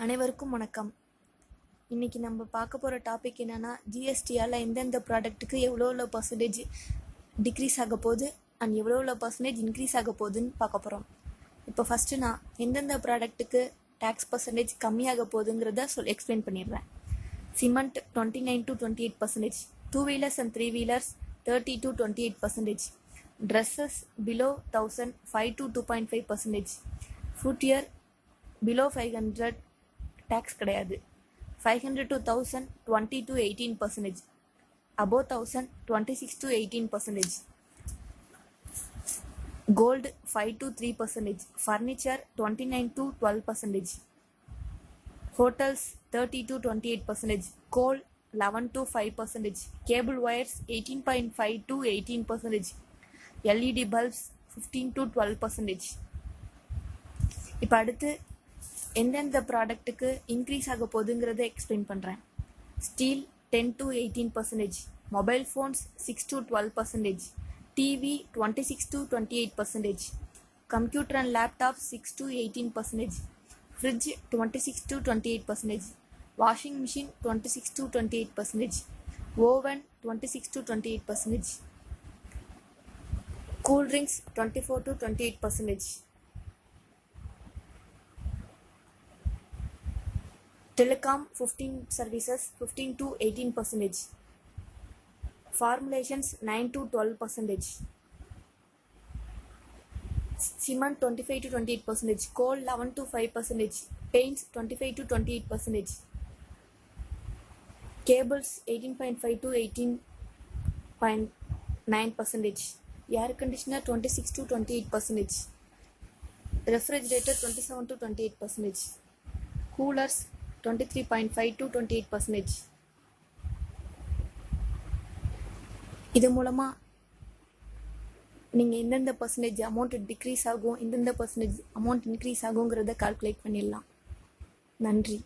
அனைவருக்கும் வணக்கம். இன்னைக்கு நம்ம பார்க்க போகிற டாபிக் என்னென்னா, ஜிஎஸ்டியால் எந்தெந்த ப்ராடக்ட்டுக்கு எவ்வளோ பர்சன்டேஜ் டிக்ரீஸ் ஆக போகுது அண்ட் எவ்வளோ பர்சன்டேஜ் இன்க்ரீஸ் ஆக போகுதுன்னு பார்க்க போகிறோம். இப்போ ஃபஸ்ட்டு நான் எந்தெந்த ப்ராடக்ட்டுக்கு டேக்ஸ் பர்சன்டேஜ் கம்மியாக போகுதுங்கிறத எக்ஸ்பிளைன் பண்ணிடுறேன். Cement 29 to 28%, 2 wheelers and 3 wheelers 30 to 28%, dresses below 1000 5 to 2.5%, footwear below 500 tax கிடையாது, 500 to 1000 20 to 18%, above 1000 26 to 18%, gold 5 to 3%, furniture 29 to 12%, hotels 30 to 28%, coal 11 to 5%, cable wires 18.5 to 18%, LED bulbs 15 to 12%. இப்போ அடுத்து எந்தெந்த ப்ராடக்ட்டுக்கு increase ஆக போகுதுங்கிறத explain பண்ணுறேன். Steel 10 to 18%, mobile phones 6 to 12%, TV 26 to 28%, computer and laptop 6 to 18%, fridge 26 to 28%, washing machine 26 to 28%, oven 26 to 28%, cool drinks 24 to 28%, telecom 15 services 15 to 18%, formulations 9 to 12%, cement 25 to 28%, coal 11 to 5%, paints 25 to 28%, cables 18.5 to 18.9%, air conditioner 26 to 28%, refrigerator 27 to 28%, coolers 23.5 to 28%. இது மூலமாக நீங்கள் எந்தெந்த percentage amount degrees ஆகும், எந்தெந்த percentage amount increase ஆகுங்கிறத calculate பண்ணிடலாம். நன்றி.